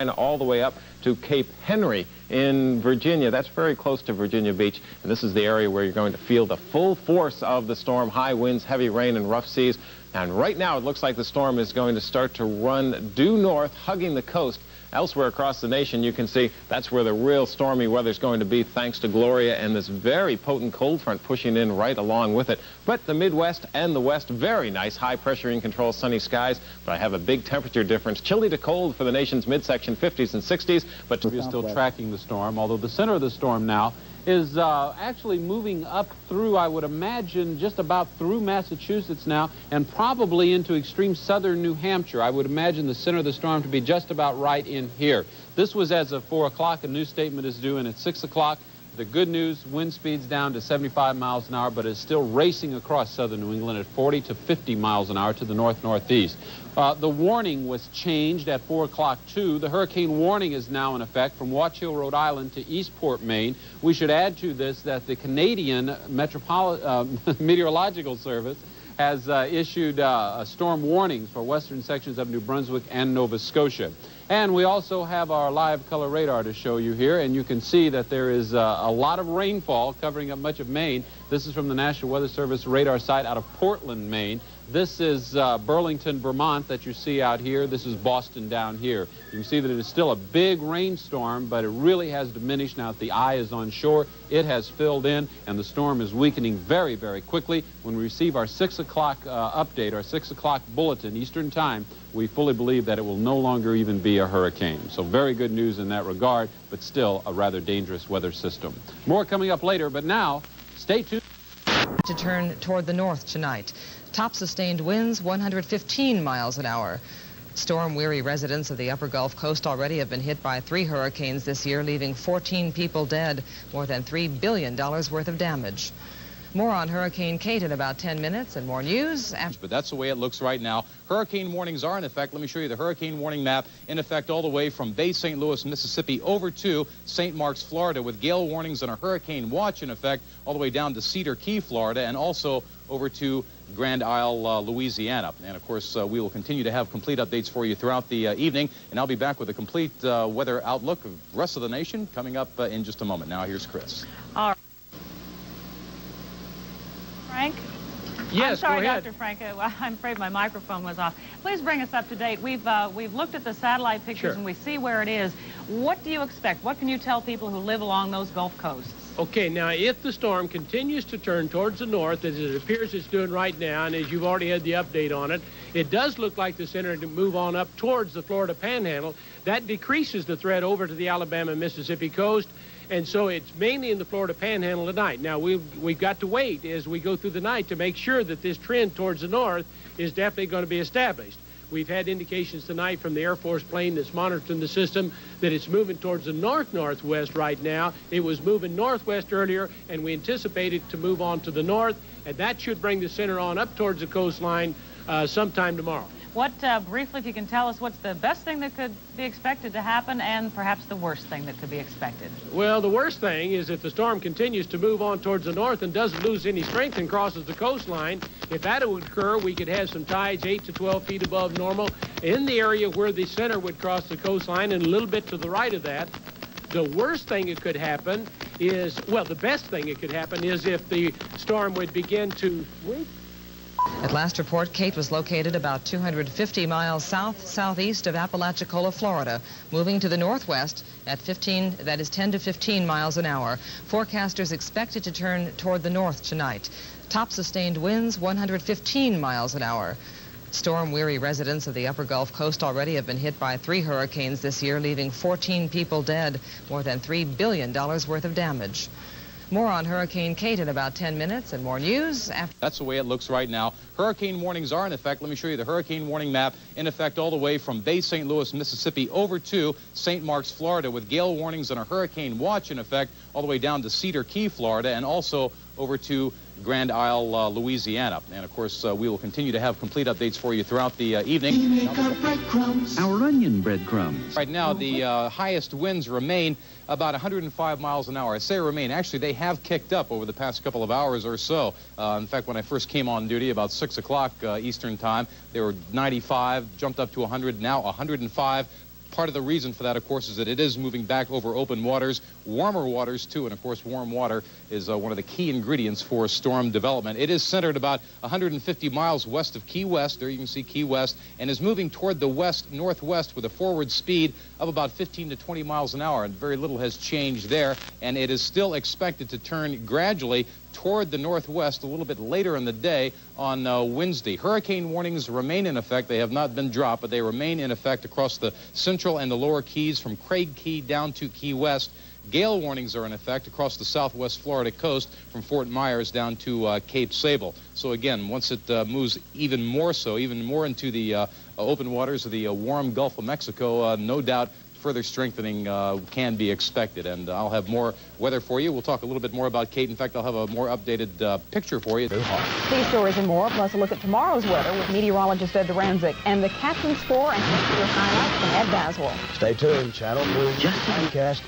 all the way up to Cape Henry in Virginia. That's very close to Virginia Beach, and this is the area where you're going to feel the full force of the storm, high winds, heavy rain, and rough seas. And right now it looks like the storm is going to start to run due north, hugging the coast. Elsewhere across the nation, you can see that's where the real stormy weather is going to be, thanks to Gloria and this very potent cold front pushing in right along with it. But the Midwest and the West, very nice, high pressure in control, sunny skies. But I have a big temperature difference. Chilly to cold for the nation's midsection, 50s and 60s. But we're still tracking the storm, although the center of the storm now is actually moving up through, I would imagine, just about through Massachusetts now, and probably into extreme southern New Hampshire. I would imagine the center of the storm to be just about right in here. This was as of 4 o'clock. A new statement is due in at 6 o'clock. The good news, wind speeds down to 75 miles an hour, but it's still racing across southern New England at 40 to 50 miles an hour to the north-northeast. The warning was changed at 4 o'clock, too. The hurricane warning is now in effect from Watch Hill, Rhode Island to Eastport, Maine. We should add to this that the Canadian Meteorological Service has issued storm warnings for western sections of New Brunswick and Nova Scotia. And we also have our live color radar to show you here, and you can see that there is a lot of rainfall covering up much of Maine. This is from the National Weather Service radar site out of Portland, Maine. This is Burlington, Vermont that you see out here. This is Boston down here. You can see that it is still a big rainstorm, but it really has diminished now that the eye is on shore. It has filled in, and the storm is weakening very, very quickly. When we receive our 6 o'clock update, our 6 o'clock bulletin, Eastern Time, we fully believe that it will no longer even be a hurricane. So very good news in that regard, but still a rather dangerous weather system. More coming up later, but now, stay tuned. To turn toward the north tonight. Top sustained winds 115 miles an hour. Storm-weary residents of the upper Gulf Coast already have been hit by 3 hurricanes this year, leaving 14 people dead, more than $3 billion worth of damage. More on Hurricane Kate in about 10 minutes, and more news after. But that's the way it looks right now. Hurricane warnings are in effect. Let me show you the hurricane warning map in effect all the way from Bay St. Louis, Mississippi, over to St. Marks, Florida, with gale warnings and a hurricane watch in effect all the way down to Cedar Key, Florida, and also over to Grand Isle, Louisiana. And of course, we will continue to have complete updates for you throughout the evening, and I'll be back with a complete weather outlook of the rest of the nation coming up in just a moment. Now, here's Chris. All right. Frank? Yes, I'm sorry, go ahead. Dr. Frank. I'm afraid my microphone was off. Please bring us up to date. We've looked at the satellite pictures, Sure. and we see where it is. What do you expect? What can you tell people who live along those Gulf coasts? Okay, now if the storm continues to turn towards the north, as it appears it's doing right now, and as you've already had the update on it, it does look like the center to move on up towards the Florida Panhandle. That decreases the threat over to the Alabama and Mississippi coast. And so it's mainly in the Florida Panhandle tonight. Now, we've got to wait as we go through the night to make sure that this trend towards the north is definitely going to be established. We've had indications tonight from the Air Force plane that's monitoring the system that it's moving towards the north-northwest right now. It was moving northwest earlier, and we anticipate it to move on to the north, and that should bring the center on up towards the coastline sometime tomorrow. What, briefly, if you can tell us, what's the best thing that could be expected to happen and perhaps the worst thing that could be expected? Well, the worst thing is if the storm continues to move on towards the north and doesn't lose any strength and crosses the coastline. If that would occur, we could have some tides 8 to 12 feet above normal in the area where the center would cross the coastline and a little bit to the right of that. The worst thing that could happen is, well, the best thing that could happen is if the storm would begin to weaken. At last report, Kate was located about 250 miles southeast of Apalachicola, Florida, moving to the northwest at 10 to 15 miles an hour. Forecasters expect it to turn toward the north tonight. Top sustained winds 115 miles an hour. Storm-weary residents of the upper Gulf Coast already have been hit by 3 hurricanes this year, leaving 14 people dead, more than $3 billion worth of damage. More on Hurricane Kate in about 10 minutes, and more news after. That's the way it looks right now. Hurricane warnings are in effect. Let me show you the hurricane warning map in effect all the way from Bay St. Louis, Mississippi, over to St. Marks, Florida, with gale warnings and a hurricane watch in effect all the way down to Cedar Key, Florida, and also over to Grand Isle, Louisiana. And of course, we will continue to have complete updates for you throughout the evening. Our onion breadcrumbs. Right now, the highest winds remain about 105 miles an hour. I say remain. Actually, they have kicked up over the past couple of hours or so. In fact, when I first came on duty about 6 o'clock Eastern time, they were 95, jumped up to 100, now 105. Part of the reason for that, of course, is that it is moving back over open waters, warmer waters, too. And, of course, warm water is one of the key ingredients for storm development. It is centered about 150 miles west of Key West. There you can see Key West, and is moving toward the west-northwest with a forward speed of about 15 to 20 miles an hour. And very little has changed there. And it is still expected to turn gradually toward the northwest a little bit later in the day on Wednesday. Hurricane warnings remain in effect. They have not been dropped, but they remain in effect across the central and the lower Keys from Craig Key down to Key West. Gale warnings are in effect across the southwest Florida coast from Fort Myers down to Cape Sable. So again, once it moves even more into the open waters of the warm Gulf of Mexico, no doubt further strengthening can be expected. And I'll have more weather for you. We'll talk a little bit more about Kate. In fact, I'll have a more updated picture for you. These stories and more, plus a look at tomorrow's weather with meteorologist Ed Duranzik and the captain score and history highlights from Ed Baswell. Stay tuned. Channel 3 podcast.